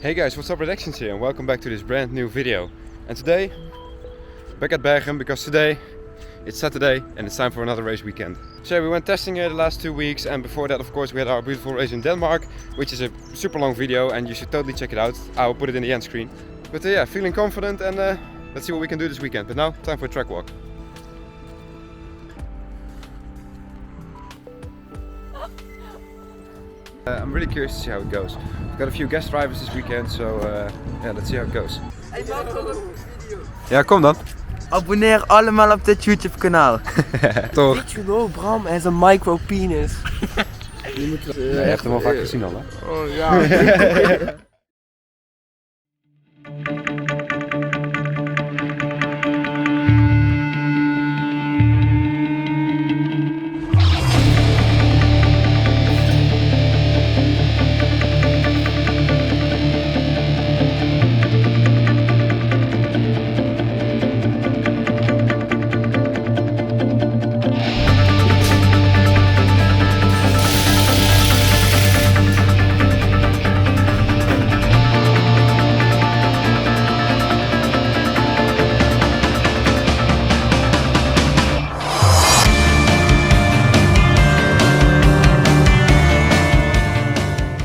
Hey guys, what's up, Rotax here, and welcome back to this brand new video. And today, back at Bergen, because today it's Saturday and it's time for another race weekend. So we went testing here the last 2 weeks, and before that of course we had our beautiful race in Denmark, which is a super long video and you should totally check it out. I will put it in the end screen. But yeah, feeling confident, and let's see what we can do this weekend. But now, time for a track walk. I'm really curious to see how it goes. We've got a few guest drivers this weekend, so yeah, let's see how it goes. Ja, kom dan. Abonneer allemaal op dit YouTube kanaal. Toch? Did you know Bram has a micro penis? Je hebt hem al vaak gezien al, hè? Oh ja.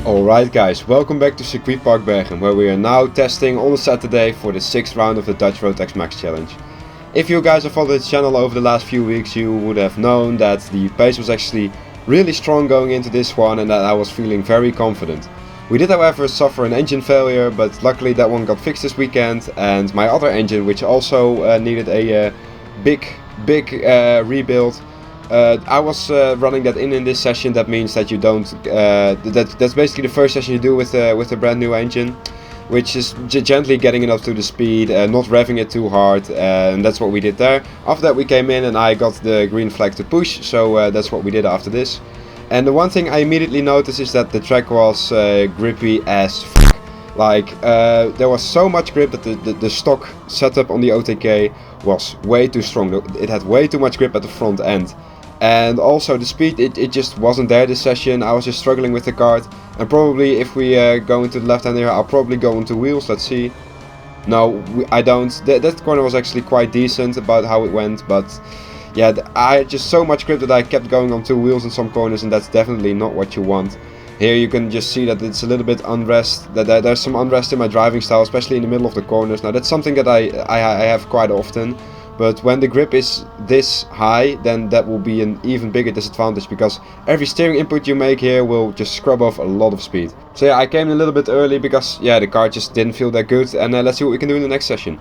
Alright guys, welcome back to Circuit Park Bergen, where we are now testing on a Saturday for the 6th round of the Dutch Rotax Max Challenge. If you guys have followed the channel over the last few weeks, you would have known that the pace was actually really strong going into this one and that I was feeling very confident. We did however suffer an engine failure, but luckily that one got fixed this weekend, and my other engine, which also needed a big rebuild, I was running that in this session. That means that you don't. That's basically the first session you do with a brand new engine, which is gently getting it up to the speed, not revving it too hard, and that's what we did there. After that we came in and I got the green flag to push, so that's what we did after this. And the one thing I immediately noticed is that the track was grippy as f***. Like there was so much grip that the stock setup on the OTK was way too strong. It had way too much grip at the front end. And also the speed, it just wasn't there this session. I was just struggling with the kart. And probably if we go into the left hand here, I'll probably go into wheels. Let's see. No, I don't. That corner was actually quite decent about how it went. But yeah, I had just so much grip that I kept going on 2 wheels in some corners. And that's definitely not what you want. Here you can just see that it's a little bit unrest. That there's some unrest in my driving style, especially in the middle of the corners. Now that's something that I have quite often. But when the grip is this high, then that will be an even bigger disadvantage, because every steering input you make here will just scrub off a lot of speed. So yeah, I came in a little bit early because yeah, the car just didn't feel that good, and let's see what we can do in the next session.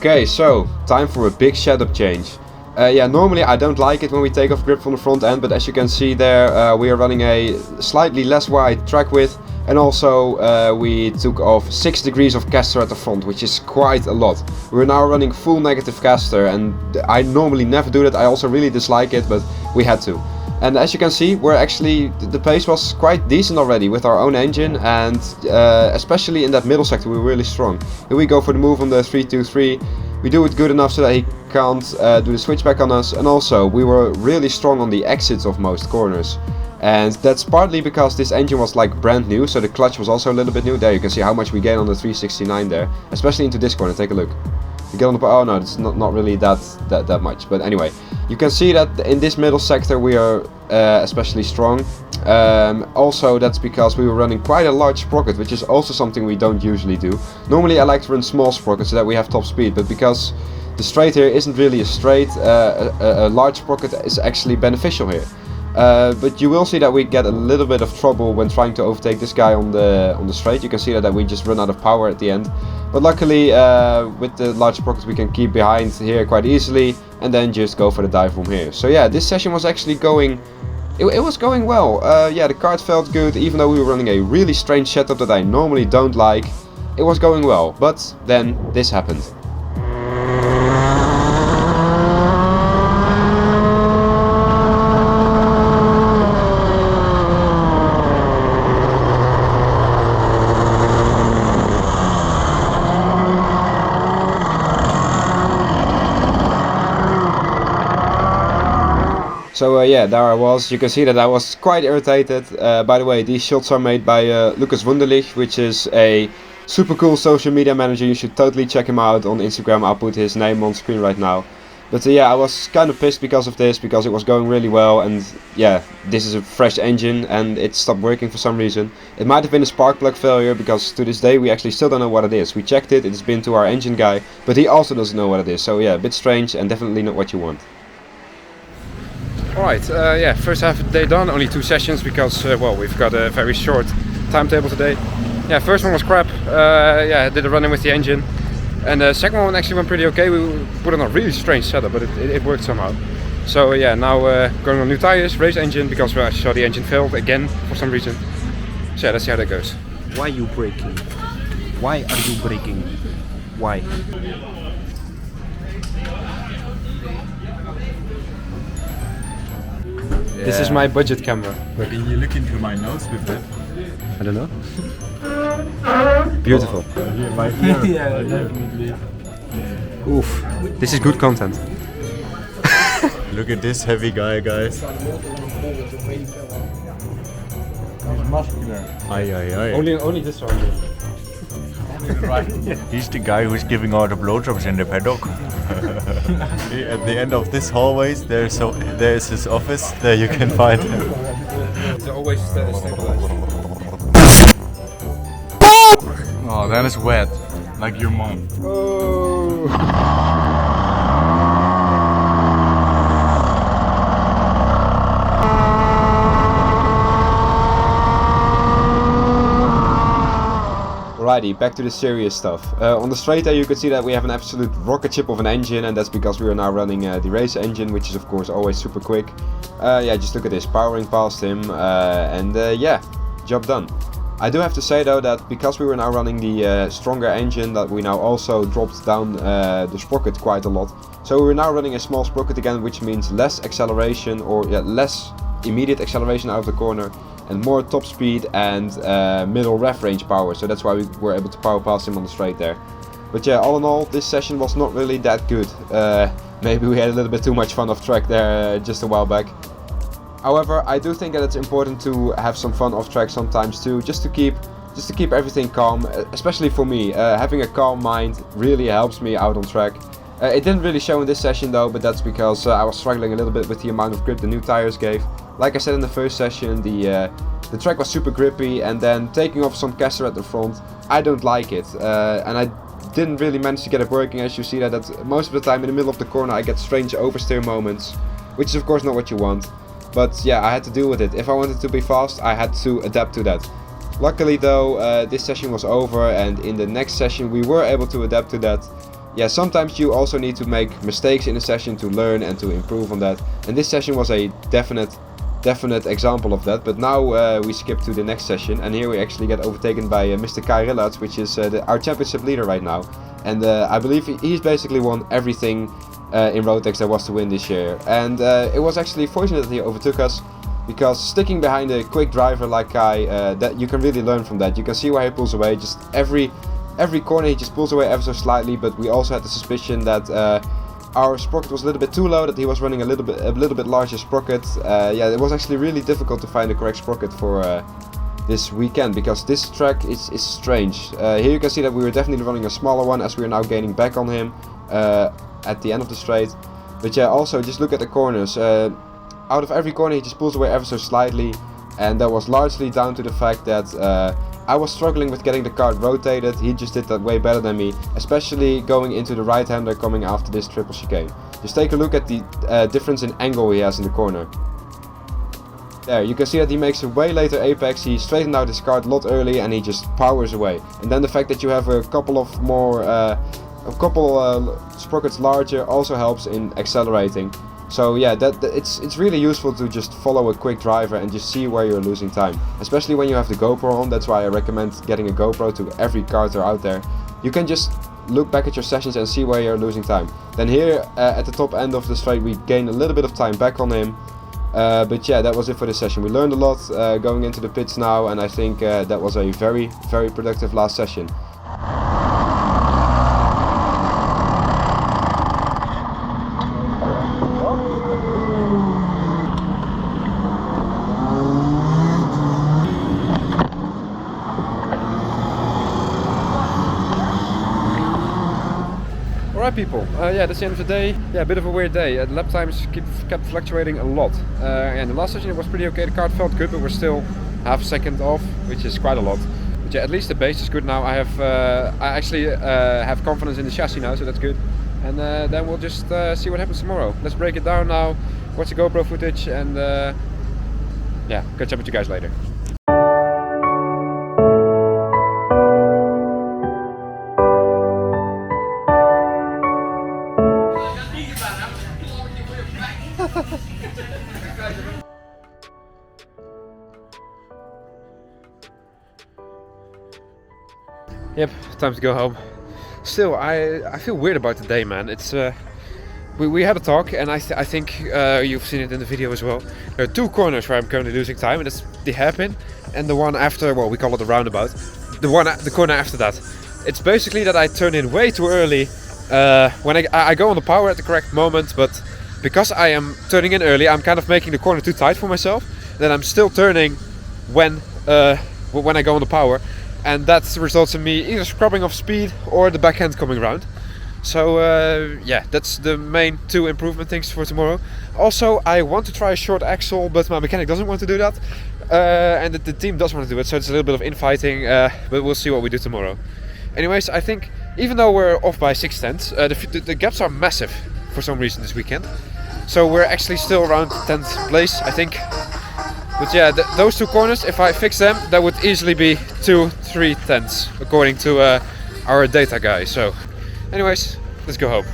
Okay, so time for a big setup change. Yeah, normally I don't like it when we take off grip from the front end, but as you can see there, we are running a slightly less wide track width, and also we took off 6 degrees of caster at the front, which is quite a lot. We're now running full negative caster, and I normally never do that. I also really dislike it, but we had to. And as you can see, we're actually, the pace was quite decent already with our own engine, and especially in that middle sector we were really strong. Here we go for the move on the 323. We do it good enough so that he can't do the switchback on us, and also we were really strong on the exits of most corners. And that's partly because this engine was like brand new, so the clutch was also a little bit new. There you can see how much we gain on the 369 there, especially into this corner. Take a look. You get on the, oh no, it's not really that much, but anyway, you can see that in this middle sector we are especially strong. Also that's because we were running quite a large sprocket, which is also something we don't usually do. Normally I like to run small sprockets so that we have top speed, but because the straight here isn't really a straight, a large sprocket is actually beneficial here. But you will see that we get a little bit of trouble when trying to overtake this guy on the straight. You can see that we just run out of power at the end. But luckily with the large sprockets we can keep behind here quite easily and then just go for the dive from here. So yeah, this session was actually going It was going well. Yeah, the kart felt good, even though we were running a really strange setup that I normally don't like. It was going well, but then this happened. So yeah, there I was. You can see that I was quite irritated. By the way, these shots are made by Lucas Wunderlich, which is a super cool social media manager. You should totally check him out on Instagram. I'll put his name on screen right now. But yeah, I was kind of pissed because of this, because it was going really well, and yeah, this is a fresh engine and it stopped working for some reason. It might have been a spark plug failure, because to this day we actually still don't know what it is. We checked it, it's been to our engine guy, but he also doesn't know what it is. So yeah, a bit strange and definitely not what you want. Alright, yeah, first half of the day done, only 2 sessions because, well, we've got a very short timetable today. Yeah, first one was crap, yeah, I did a run-in with the engine. And the second one actually went pretty okay. We put on a really strange setup, but it worked somehow. So yeah, now going on new tires, race engine, because I saw the engine failed again for some reason. So yeah, let's see how that goes. Why you braking? Why are you braking? Why? This is my budget camera. But can you look into my nose with that? I don't know. Beautiful. Here, my ear. Yeah, definitely. Oof, this is good content. Look at this heavy guy, guys. He's muscular. Aye, aye, aye. Only this one. He's the guy who's giving all the blowjobs in the paddock. At the end of this hallways, there's his office. There you can find him. It's always stabilized. Oh, that is wet. Like your mom. Alrighty, back to the serious stuff. On the straight there you can see that we have an absolute rocket ship of an engine, and that's because we are now running the race engine, which is of course always super quick. Yeah, just look at this, powering past him, and yeah, job done. I do have to say though that because we were now running the stronger engine, that we now also dropped down the sprocket quite a lot. So we're now running a small sprocket again, which means less acceleration, or yeah, less immediate acceleration out of the corner, and more top speed and middle ref range power. So that's why we were able to power past him on the straight there. But yeah, all in all, this session was not really that good. Maybe we had a little bit too much fun off track there just a while back. However, I do think that it's important to have some fun off track sometimes too, just to keep everything calm, especially for me. Having a calm mind really helps me out on track. It didn't really show in this session though, but that's because I was struggling a little bit with the amount of grip the new tires gave. Like I said in the first session, the track was super grippy, and then taking off some caster at the front, I don't like it. And I didn't really manage to get it working, as you see that most of the time in the middle of the corner I get strange oversteer moments, which is of course not what you want. But yeah, I had to deal with it. If I wanted to be fast, I had to adapt to that. Luckily though, this session was over, and in the next session we were able to adapt to that. Yeah, sometimes you also need to make mistakes in a session to learn and to improve on that. And this session was a definite example of that. But now we skip to the next session, and here we actually get overtaken by Mr. Kai Rillards, which is our championship leader right now. And I believe he's basically won everything in Rotax there was to win this year. And it was actually fortunate that he overtook us, because sticking behind a quick driver like Kai, that you can really learn from that. You can see why he pulls away. Just every corner he just pulls away ever so slightly. But we also had the suspicion that our sprocket was a little bit too low, that he was running a little bit larger sprocket. Yeah, it was actually really difficult to find the correct sprocket for this weekend, because this track is strange. Here you can see that we were definitely running a smaller one, as we are now gaining back on him at the end of the straight. But yeah, also just look at the corners. Out of every corner he just pulls away ever so slightly, and that was largely down to the fact that I was struggling with getting the kart rotated. He just did that way better than me, especially going into the right-hander coming after this triple chicane. Just take a look at the difference in angle he has in the corner. There, you can see that he makes a way later apex. He straightened out his kart a lot earlier, and he just powers away. And then the fact that you have a couple of more sprockets larger also helps in accelerating. So yeah, it's really useful to just follow a quick driver and just see where you're losing time. Especially when you have the GoPro on, that's why I recommend getting a GoPro to every karter out there. You can just look back at your sessions and see where you're losing time. Then here at the top end of the straight we gain a little bit of time back on him. But yeah, that was it for this session. We learned a lot going into the pits now, and I think that was a very, very productive last session. Alright people, yeah, that's the end of the day. Yeah, a bit of a weird day. The lap times kept fluctuating a lot. And the last session it was pretty okay, the kart felt good, but we're still half a second off, which is quite a lot. But yeah, at least the base is good now. I actually have confidence in the chassis now, so that's good. And then we'll just see what happens tomorrow. Let's break it down now, watch the GoPro footage, and yeah, catch up with you guys later. Yep, time to go home. Still, I feel weird about the day, man. It's we had a talk, and I think you've seen it in the video as well. There are two corners where I'm currently losing time, and it's the hairpin, and the one after, well, we call it the roundabout. The corner after that. It's basically that I turn in way too early when I go on the power at the correct moment, but because I am turning in early, I'm kind of making the corner too tight for myself. Then I'm still turning when I go on the power. And that results in me either scrubbing off speed or the backhand coming round. So yeah, that's the main two improvement things for tomorrow. Also, I want to try a short axle, but my mechanic doesn't want to do that. And the team does want to do it, so it's a little bit of infighting, but we'll see what we do tomorrow. Anyways, I think even though we're off by 6/10, the gaps are massive for some reason this weekend. So we're actually still around 10th place, I think. But yeah, those two corners, if I fix them, that would easily be 2-3 tenths, according to our data guy. So, anyways, let's go home.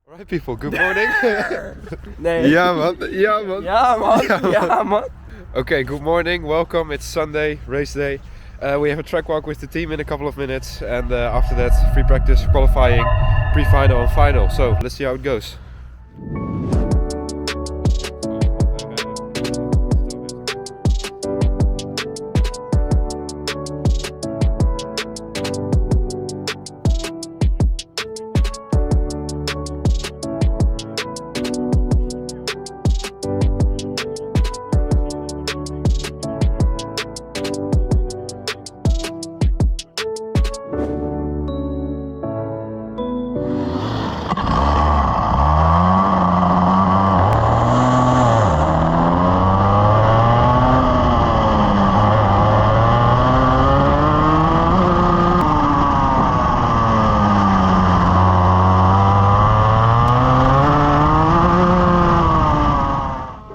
Alright people, good morning. Nee. Ja man, ja man. Ja man, ja man. Okay, good morning, welcome, it's Sunday, race day. We have a track walk with the team in a couple of minutes, and after that free practice, qualifying, pre-final and final. So let's see how it goes.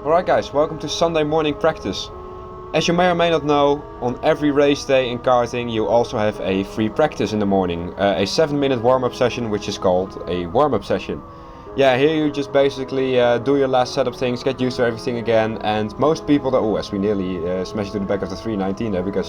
Alright guys, welcome to Sunday morning practice. As you may or may not know, on every race day in karting you also have a free practice in the morning. A 7-minute warm-up session, which is called a warm-up session. Yeah, here you just basically do your last set of things, get used to everything again, and most people, as we nearly smashed into the back of the 319 there because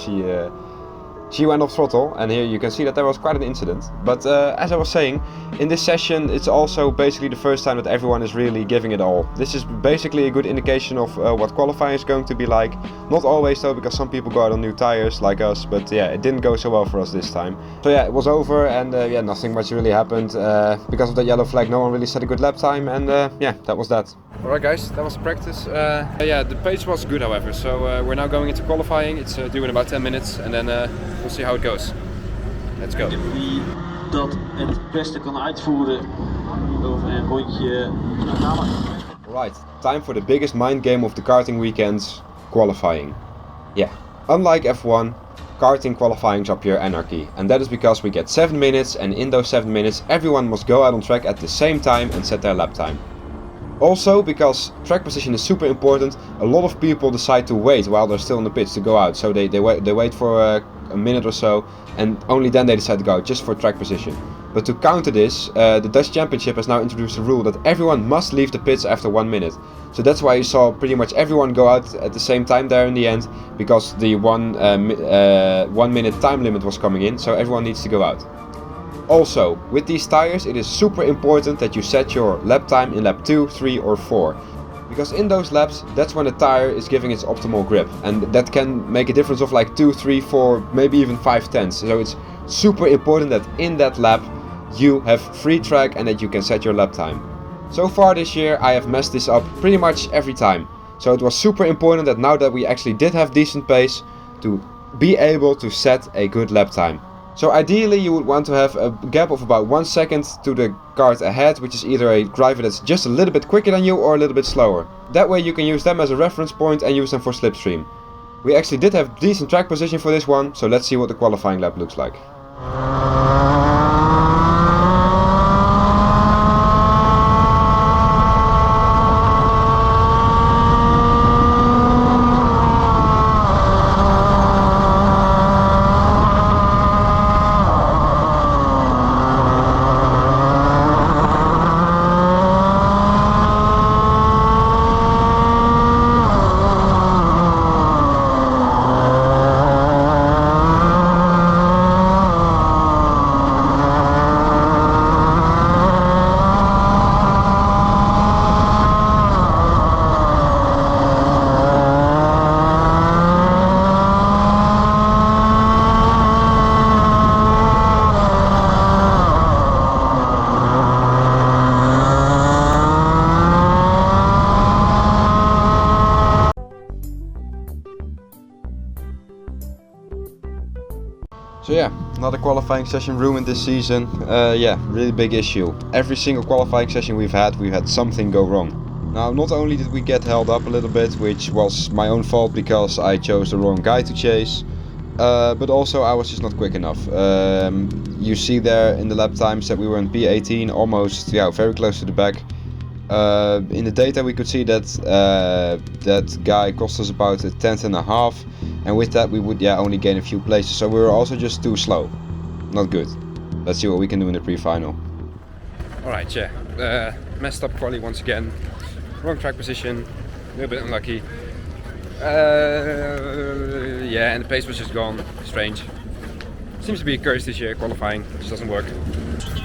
she went off throttle, and here you can see that there was quite an incident. But as I was saying, in this session it's also basically the first time that everyone is really giving it all. This is basically a good indication of what qualifying is going to be like. Not always though, because some people go out on new tires like us, but yeah, it didn't go so well for us this time. So yeah, it was over, and yeah, nothing much really happened. Because of that yellow flag, no one really set a good lap time, and yeah, that was that. Alright guys, that was the practice. Yeah, the pace was good however, so we're now going into qualifying. It's due in about 10 minutes, and then we'll see how it goes. Let's go. Wie dat het beste kan uitvoeren over een rondje halen. Right, time for the biggest mind game of the karting weekends, qualifying. Yeah, unlike F1, karting qualifyings are pure anarchy, and that is because we get 7 minutes, and in those 7 minutes everyone must go out on track at the same time and set their lap time. Also, because track position is super important, a lot of people decide to wait while they're still on the pitch to go out. So they wait for a minute or so, and only then they decide to go out, just for track position. But to counter this, the Dutch Championship has now introduced a rule that everyone must leave the pits after 1 minute. So that's why you saw pretty much everyone go out at the same time there in the end, because the 1 minute time limit was coming in, so everyone needs to go out. Also, with these tires it is super important that you set your lap time in lap 2, 3 or 4. Because in those laps, that's when the tire is giving its optimal grip. And that can make a difference of like 2, 3, 4, maybe even 5 tenths. So it's super important that in that lap you have free track and that you can set your lap time. So far this year I have messed this up pretty much every time. So it was super important that now that we actually did have decent pace, to be able to set a good lap time. So ideally you would want to have a gap of about 1 second to the kart ahead, which is either a driver that's just a little bit quicker than you or a little bit slower. That way you can use them as a reference point and use them for slipstream. We actually did have decent track position for this one, so let's see what the qualifying lap looks like. So yeah, another qualifying session ruined this season. Yeah, really big issue. Every single qualifying session we've had something go wrong. Now, not only did we get held up a little bit, which was my own fault because I chose the wrong guy to chase, but also I was just not quick enough. You see there in the lap times that we were in P18, almost, yeah, very close to the back. In the data we could see that that guy cost us about a tenth and a half, and with that we would only gain a few places, so we were also just too slow. Not good. Let's see what we can do in the pre-final. Alright, yeah, messed up quali once again, wrong track position, a little bit unlucky. Yeah, and the pace was just gone, strange. Seems to be a curse this year, qualifying, just doesn't work.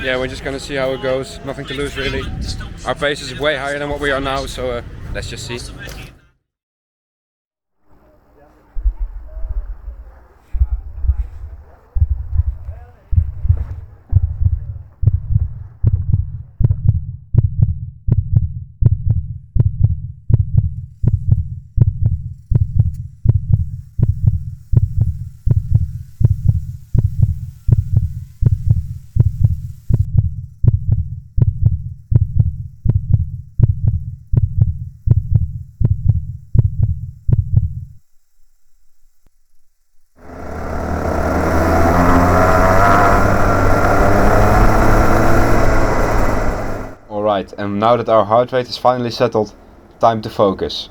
Yeah, we're just gonna see how it goes, nothing to lose really. Our pace is way higher than what we are now, so let's just see. Right, and now that our heart rate is finally settled, time to focus.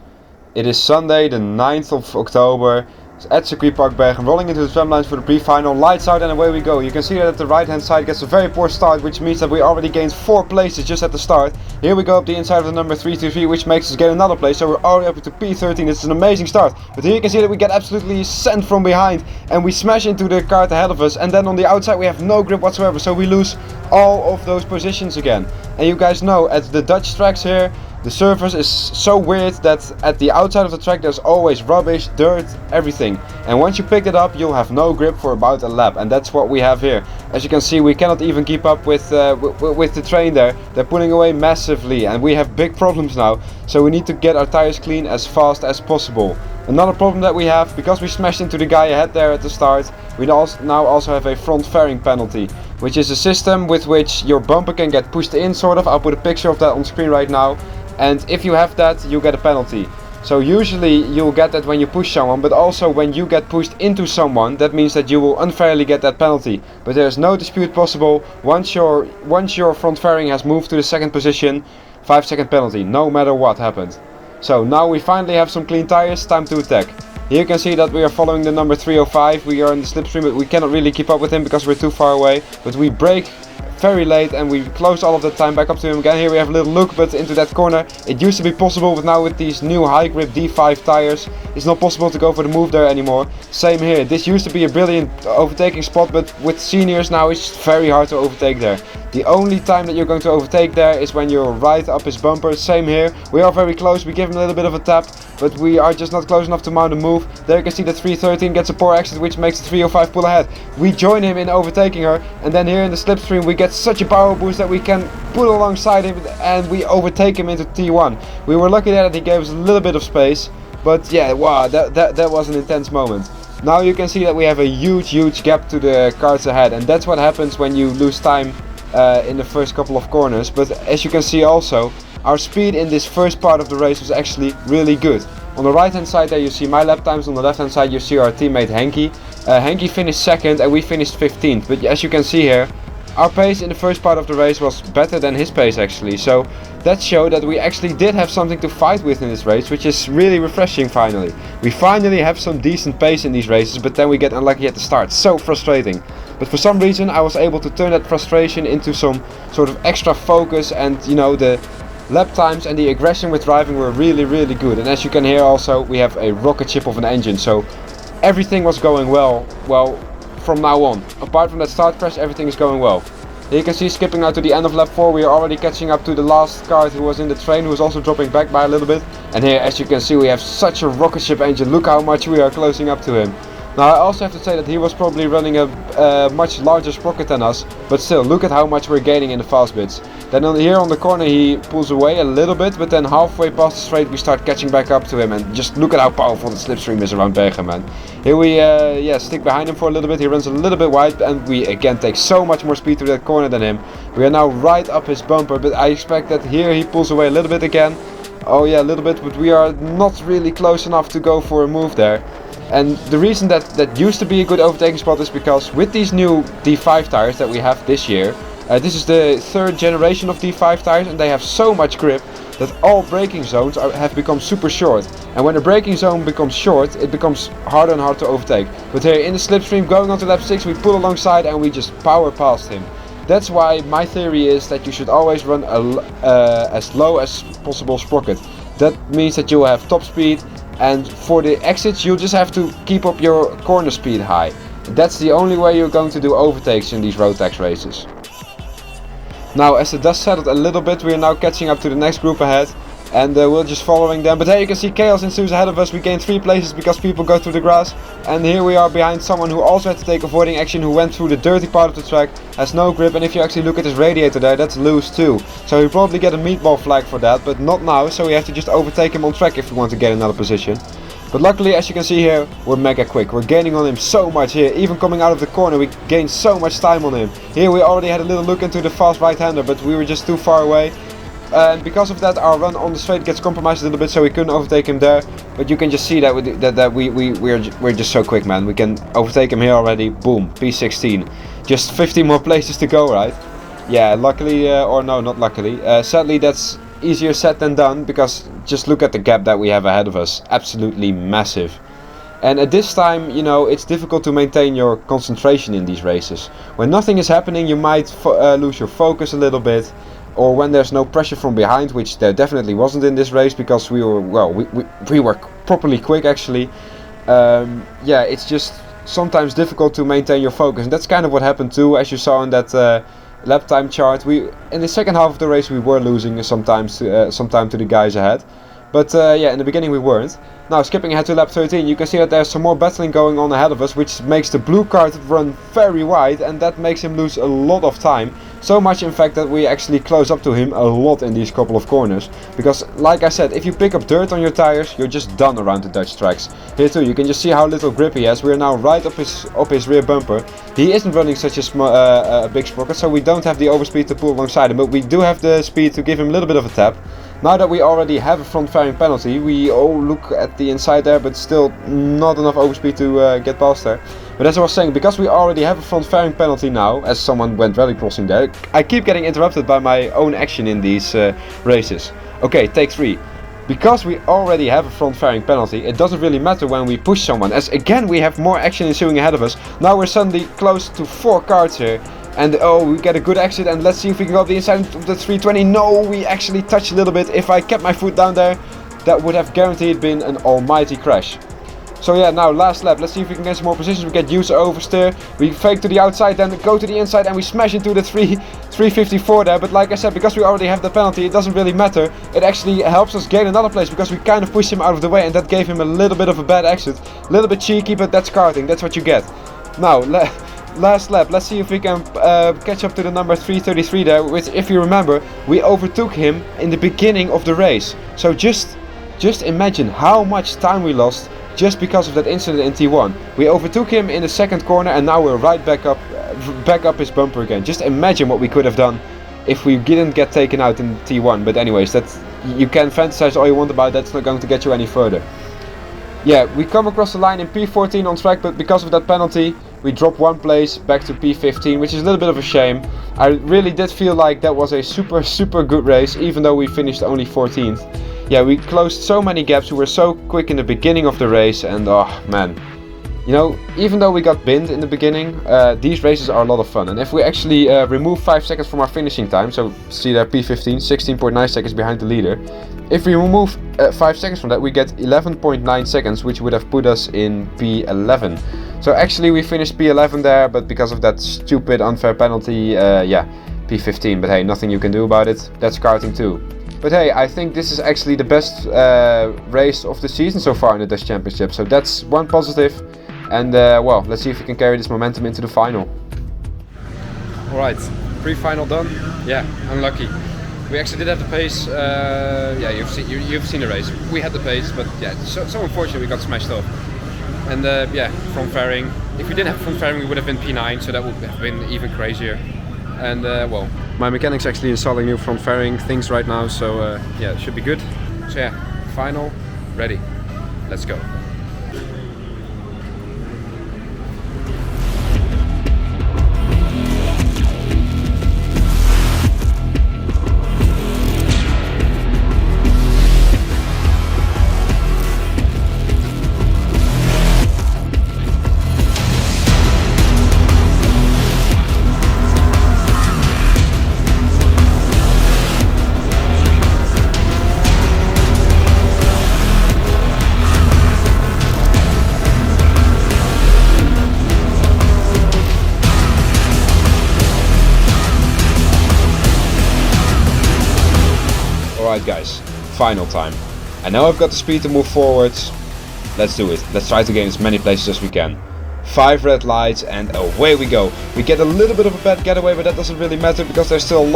It is Sunday the 9th of October, at Circuit Park Bergen, rolling into the tramlines for the pre-final, lights out and away we go. You can see that at the right hand side gets a very poor start, which means that we already gained 4 places just at the start. Here we go up the inside of the number 323, which makes us get another place, so we're already up to P13. It's an amazing start, but here you can see that we get absolutely sent from behind and we smash into the kart ahead of us, and then on the outside we have no grip whatsoever, so we lose all of those positions again. And you guys know, at the Dutch tracks here, the surface is so weird that at the outside of the track there's always rubbish, dirt, everything. And once you pick it up, you'll have no grip for about a lap, and that's what we have here. As you can see, we cannot even keep up with the train there. They're pulling away massively, and we have big problems now. So we need to get our tires clean as fast as possible. Another problem that we have, because we smashed into the guy ahead there at the start, we now also have a front fairing penalty, which is a system with which your bumper can get pushed in, sort of. I'll put a picture of that on screen right now. And if you have that, you get a penalty. So usually you'll get that when you push someone, but also when you get pushed into someone, that means that you will unfairly get that penalty. But there's no dispute possible. Once your front fairing has moved to the second position, 5-second penalty, no matter what happened. So now we finally have some clean tires, time to attack. Here you can see that we are following the number 305, we are in the slipstream, but we cannot really keep up with him because we're too far away. But we brake very late and we close all of the time back up to him again. Here we have a little look, but into that corner. It used to be possible, but now with these new high grip D5 tires, it's not possible to go for the move there anymore. Same here, this used to be a brilliant overtaking spot, but with seniors now it's very hard to overtake there. The only time that you're going to overtake there is when you're right up his bumper. Same here, we are very close, we give him a little bit of a tap, but we are just not close enough to mount a move. There you can see the 313 gets a poor exit, which makes the 305 pull ahead. We join him in overtaking her, and then here in the slipstream we get such a power boost that we can pull alongside him and we overtake him into T1. We were lucky that he gave us a little bit of space, but yeah, wow, that was an intense moment. Now you can see that we have a huge gap to the cars ahead, and that's what happens when you lose time in the first couple of corners. But as you can see also, our speed in this first part of the race was actually really good. On the right hand side there you see my lap times, on the left hand side you see our teammate Henky. Henky finished second and we finished 15th, but as you can see here, our pace in the first part of the race was better than his pace actually. So that showed that we actually did have something to fight with in this race, which is really refreshing finally. We finally have some decent pace in these races, but then we get unlucky at the start. So frustrating. But for some reason I was able to turn that frustration into some sort of extra focus, and you know, the lap times and the aggression with driving were really good. And as you can hear also, we have a rocket ship of an engine, so everything was going well from now on. Apart from that start crash, everything is going well. Here you can see, skipping now to the end of lap 4, we are already catching up to the last Kart who was in the train, who is also dropping back by a little bit. And here, as you can see, we have such a rocket ship engine. Look how much we are closing up to him. Now I also have to say that he was probably running a much larger sprocket than us, but still, look at how much we're gaining in the fast bits. Then here on the corner he pulls away a little bit, but then halfway past the straight we start catching back up to him, and just look at how powerful the slipstream is around Bergen, man. Here we stick behind him for a little bit, he runs a little bit wide, and we again take so much more speed to that corner than him. We are now right up his bumper, but I expect that here he pulls away a little bit again. Oh yeah, a little bit, but we are not really close enough to go for a move there. And the reason that used to be a good overtaking spot is because with these new D5 tires that we have this year, this is the 3rd generation of D5 tires, and they have so much grip that all braking zones have become super short. And when a braking zone becomes short, it becomes harder and harder to overtake. But here in the slipstream, going on to lap 6, we pull alongside and we just power past him. That's why my theory is that you should always run as low as possible sprocket. That means that you will have top speed, and for the exits you just have to keep up your corner speed high. That's the only way you're going to do overtakes in these Rotax races. Now as the dust settled a little bit, we are now catching up to the next group ahead, and we're just following them. But here you can see chaos ensues ahead of us. We gained 3 places because people go through the grass, and here we are behind someone who also had to take avoiding action, who went through the dirty part of the track, has no grip, and if you actually look at his radiator there, that's loose too. So he'll probably get a meatball flag for that, but not now, so we have to just overtake him on track if we want to get another position. But luckily, as you can see here, we're mega quick. We're gaining on him so much here. Even coming out of the corner, we gained so much time on him. Here we already had a little look into the fast right-hander, but we were just too far away. And because of that, our run on the straight gets compromised a little bit, so we couldn't overtake him there. But you can just see that we're just so quick, man. We can overtake him here already. Boom, P16. Just 15 more places to go, right? Yeah, luckily, or no, not luckily. Sadly, that's easier said than done, because just look at the gap that we have ahead of us. Absolutely massive. And at this time, you know, it's difficult to maintain your concentration in these races. When nothing is happening, you might lose your focus a little bit. Or when there's no pressure from behind, which there definitely wasn't in this race, because we were, well, we were properly quick actually. Yeah, it's just sometimes difficult to maintain your focus, and that's kind of what happened too, as you saw in that lap time chart. In the second half of the race we were losing sometimes some time to the guys ahead, but yeah, in the beginning we weren't. Now skipping ahead to lap 13, you can see that there's some more battling going on ahead of us, which makes the blue Kart run very wide, and that makes him lose a lot of time. So much in fact that we actually close up to him a lot in these couple of corners. Because like I said, if you pick up dirt on your tires, you're just done around the Dutch tracks. Here too, you can just see how little grip he has. We are now right up his rear bumper. He isn't running such a big sprocket, so we don't have the overspeed to pull alongside him, but we do have the speed to give him a little bit of a tap. Now that we already have a front fairing penalty, we all look at the inside there, but still not enough overspeed to get past there. But as I was saying, because we already have a front fairing penalty now, as someone went rally crossing there, I keep getting interrupted by my own action in these races. Okay, take 3. Because we already have a front fairing penalty, it doesn't really matter when we push someone, as again we have more action ensuing ahead of us. Now we're suddenly close to 4 karts here, and oh, we get a good exit, and let's see if we can go up the inside of the 320. No, we actually touched a little bit. If I kept my foot down there, that would have guaranteed been an almighty crash. So yeah, now last lap, let's see if we can get some more positions. We get user oversteer, we fake to the outside, then go to the inside, and we smash into the 354 there. But like I said, because we already have the penalty, it doesn't really matter. It actually helps us gain another place, because we kind of pushed him out of the way, and that gave him a little bit of a bad exit. A little bit cheeky, but that's karting, that's what you get. Now, last lap, let's see if we can catch up to the number 333 there, which, if you remember, we overtook him in the beginning of the race. So just imagine how much time we lost just because of that incident in T1. We overtook him in the second corner, and now we're right back up his bumper again. Just imagine what we could have done if we didn't get taken out in T1. But anyways, that's, you can fantasize all you want about, that's not going to get you any further. Yeah, we come across the line in P14 on track, but because of that penalty, we drop 1 place back to P15, which is a little bit of a shame. I really did feel like that was a super good race, even though we finished only 14th. Yeah, we closed so many gaps, we were so quick in the beginning of the race, and oh man. You know, even though we got binned in the beginning, these races are a lot of fun. And if we actually remove 5 seconds from our finishing time, so see there P15, 16.9 seconds behind the leader. If we remove 5 seconds from that, we get 11.9 seconds, which would have put us in P11. So actually we finished P11 there, but because of that stupid unfair penalty, yeah, P15. But hey, nothing you can do about it. That's karting too. But hey, I think this is actually the best race of the season so far in the Dutch Championship. So that's one positive. And well, let's see if we can carry this momentum into the final. Alright, pre-final done. Yeah, unlucky. We actually did have the pace. Yeah, you've seen the race. We had the pace, but yeah, so unfortunately we got smashed off. And yeah, front fairing. If we didn't have front fairing, we would have been P9, so that would have been even crazier. And well, my mechanic's actually installing new front fairing things right now, so yeah, it should be good. So yeah, final, ready. Let's go. Alright guys, final time. I know I've got the speed to move forwards. Let's do it. Let's try to gain as many places as we can. 5 red lights and away we go. We get a little bit of a bad getaway, but that doesn't really matter because there's still a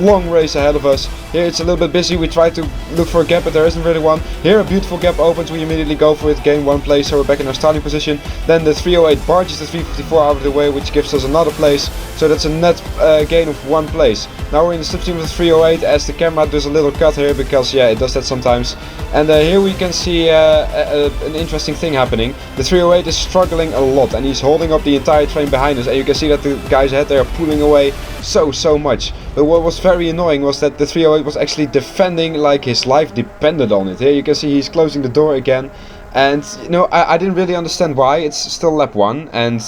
long race ahead of us. Here it's a little bit busy. We try to look for a gap, but there isn't really one. Here a beautiful gap opens. We immediately go for it, gain 1 place, so we're back in our starting position. Then the 308 barges the 354 out of the way, which gives us another place. So that's a net gain of 1 place. Now we're in the slipstream of the 308 as the camera does a little cut here because yeah, it does that sometimes. And here we can see an interesting thing happening. The 308 is struggling a lot and he's holding up the entire train behind us, and you can see that the guys ahead there are pulling away so much. But what was very annoying was that the 308 was actually defending like his life depended on it. Here you can see he's closing the door again, and you know, I didn't really understand why. It's still lap 1 and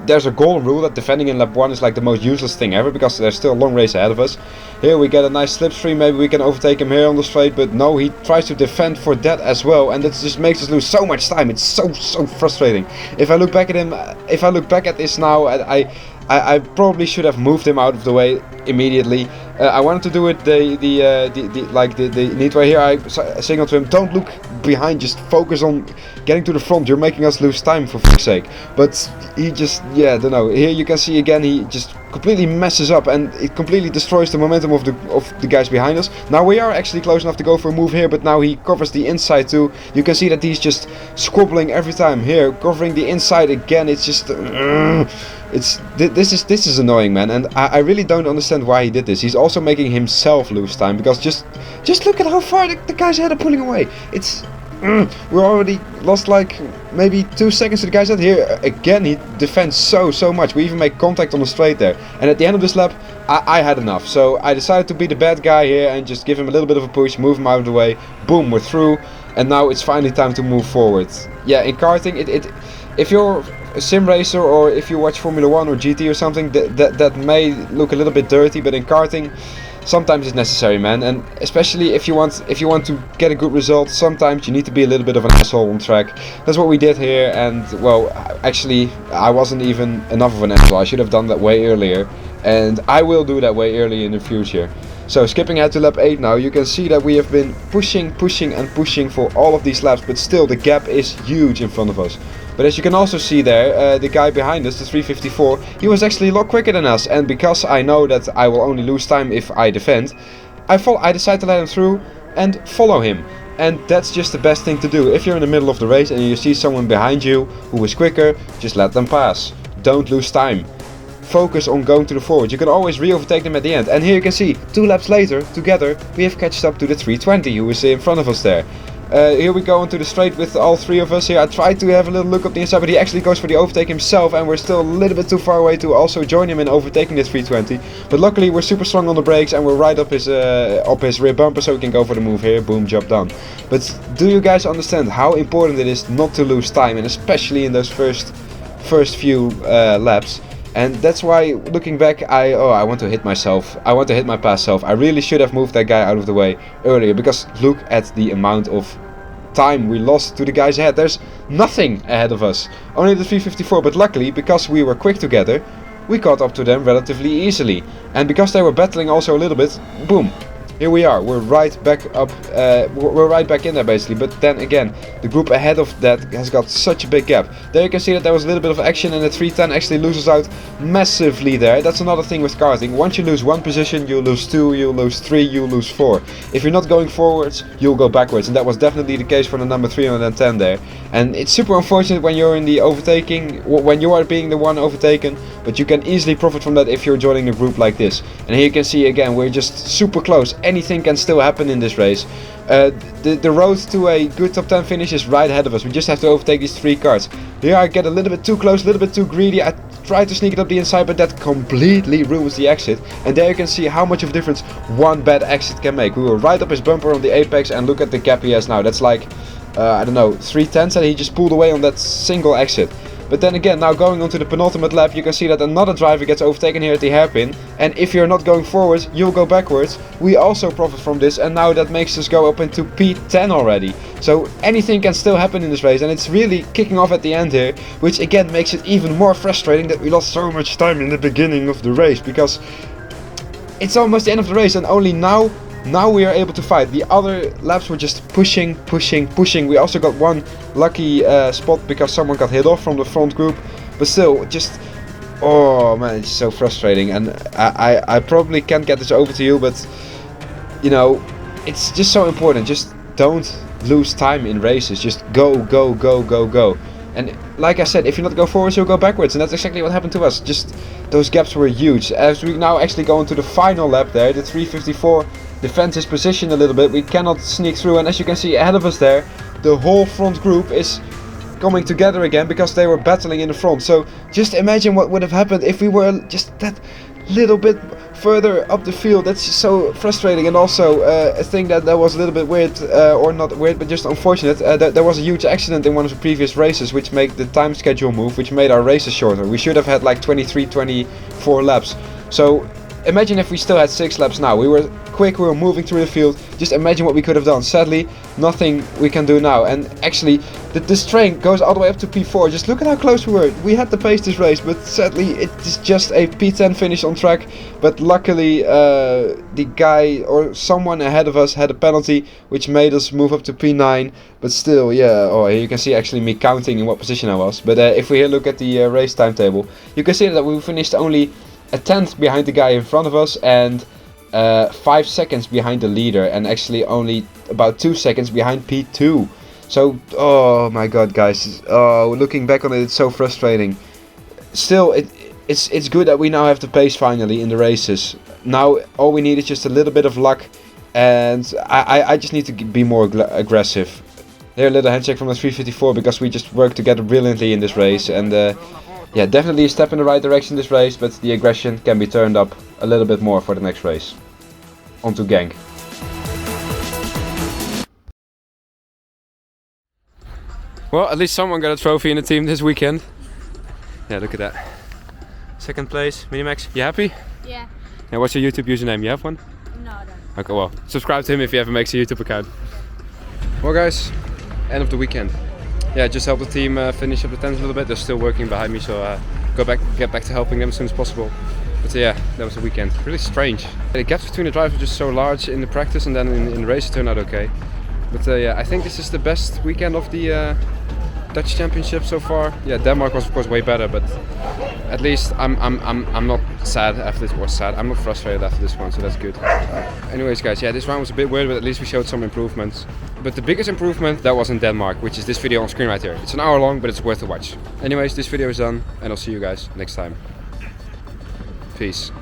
there's a golden rule that defending in lap 1 is like the most useless thing ever because there's still a long race ahead of us. Here we get a nice slipstream, maybe we can overtake him here on the straight, but no, he tries to defend for that as well, and that just makes us lose so much time. It's so frustrating. If I look back at him, if I look back at this now, I probably should have moved him out of the way immediately. I wanted to do it the neat way here. I signaled to him, don't look behind, just focus on getting to the front, you're making us lose time for fuck's sake. But he just, yeah, I don't know. Here you can see again, he just completely messes up and it completely destroys the momentum of the guys behind us. Now we are actually close enough to go for a move here, but now he covers the inside too. You can see that he's just squabbling every time. Here, covering the inside again, it's just this is annoying, man, and I really don't understand why he did this. He's also making himself lose time because just look at how far the guys ahead are pulling away. It's we already lost like maybe 2 seconds to the guys out here. Again, he defends so much. We even make contact on the straight there. And at the end of this lap, I had enough. So I decided to be the bad guy here and just give him a little bit of a push, move him out of the way. Boom, we're through. And now it's finally time to move forward. Yeah, in karting, if you're a sim racer or if you watch Formula 1 or GT or something, that may look a little bit dirty, but in karting, sometimes it's necessary, man. And especially if you want to get a good result, sometimes you need to be a little bit of an asshole on track. That's what we did here, and well, actually, I wasn't even enough of an asshole. I should have done that way earlier, and I will do that way early in the future. So skipping ahead to lap 8 now, you can see that we have been pushing for all of these laps, but still the gap is huge in front of us. But as you can also see there, the guy behind us, the 354, he was actually a lot quicker than us, and because I know that I will only lose time if I defend, I decided to let him through and follow him. And that's just the best thing to do. If you're in the middle of the race and you see someone behind you who is quicker, just let them pass. Don't lose time. Focus on going to the forward. You can always re-overtake them at the end. And here you can see, 2 laps later, together, we have catched up to the 320 who is in front of us there. Here we go into the straight with all 3 of us here. I tried to have a little look up the inside, but he actually goes for the overtake himself, and we're still a little bit too far away to also join him in overtaking the 320. But luckily we're super strong on the brakes and we're right up his rear bumper, so we can go for the move here. Boom, job done. But do you guys understand how important it is not to lose time, and especially in those first few laps? And that's why, looking back, I want to hit myself. I want to hit my past self. I really should have moved that guy out of the way earlier, because look at the amount of time we lost to the guys ahead. There's nothing ahead of us. Only the 354, but luckily, because we were quick together, we caught up to them relatively easily. And because they were battling also a little bit, boom. Here we are, we're right back up, we're right back in there basically, but then again, the group ahead of that has got such a big gap. There you can see that there was a little bit of action, and the 310 actually loses out massively there. That's another thing with karting. Once you lose 1 position, you lose 2, you lose 3, you lose 4. If you're not going forwards, you'll go backwards, and that was definitely the case for the number 310 there. And it's super unfortunate when you're in the overtaking, when you are being the one overtaken, but you can easily profit from that if you're joining a group like this. And here you can see again, we're just super close. Anything can still happen in this race. The road to a good top 10 finish is right ahead of us. We just have to overtake these 3 cars. Here I get a little bit too close, a little bit too greedy. I try to sneak it up the inside, but that completely ruins the exit. And there you can see how much of a difference one bad exit can make. We were right up his bumper on the apex, and look at the gap he has now. That's like, I don't know, 3/10, and he just pulled away on that single exit. But then again, now going on to the penultimate lap, you can see that another driver gets overtaken here at the hairpin. And if you're not going forwards, you'll go backwards. We also profit from this, and now that makes us go up into P10 already. So anything can still happen in this race, and it's really kicking off at the end here, which again makes it even more frustrating that we lost so much time in the beginning of the race, because it's almost the end of the race, and only now we are able to fight. The other laps were just pushing. We also got one lucky spot because someone got hit off from the front group, but still, just, oh man, it's so frustrating. And I probably can't get this over to you, but you know, it's just so important. Just don't lose time in races. Just go. And like I said, if you're not going forwards, you'll go backwards, and that's exactly what happened to us. Just those gaps were huge. As we now actually go into the final lap there, the 354 defends his position a little bit. We cannot sneak through, and as you can see ahead of us there, the whole front group is coming together again because they were battling in the front. So just imagine what would have happened if we were just that little bit further up the field. That's just so frustrating. And also a thing that was a little bit weird, or not weird, but just unfortunate, there was a huge accident in one of the previous races which made the time schedule move, which made our races shorter. We should have had like 23-24 laps. So imagine if we still had 6 laps now. We were quick, we were moving through the field. Just imagine what we could have done. Sadly, nothing we can do now. And actually, this train goes all the way up to P4. Just look at how close we were. We had to pace this race, but sadly, it's just a P10 finish on track. But luckily, the guy or someone ahead of us had a penalty, which made us move up to P9. But still, yeah, oh, here you can see actually me counting in what position I was. But if we here look at the race timetable, you can see that we finished only a 10th behind the guy in front of us, and 5 seconds behind the leader, and actually only about 2 seconds behind P2. So, oh my god, guys, looking back on it, it's so frustrating. Still, it's good that we now have the pace finally in the races. Now all we need is just a little bit of luck, and I just need to be more aggressive. Here a little handshake from the 354 because we just worked together brilliantly in this race, and yeah, definitely a step in the right direction this race, but the aggression can be turned up a little bit more for the next race. On to Genk. Well, at least someone got a trophy in the team this weekend. Yeah, look at that. Second place, Minimax. You happy? Yeah. Yeah, what's your YouTube username? You have one? No, I don't. Okay, well, subscribe to him if he ever makes a YouTube account. Well guys, end of the weekend. Yeah, just help the team finish up the tents a little bit. They're still working behind me, so get back to helping them as soon as possible. But yeah, that was the weekend. Really strange. The gaps between the drivers were just so large in the practice, and then in the race it turned out okay. But yeah, I think this is the best weekend of the Dutch Championship so far. Yeah, Denmark was of course way better, but at least I'm not sad after this. Was sad. I'm not frustrated after this one, so that's good. Anyways, guys, yeah, this round was a bit weird, but at least we showed some improvements. But the biggest improvement that was in Denmark, which is this video on screen right here. It's an hour long, but it's worth a watch. Anyways, this video is done, and I'll see you guys next time. Peace.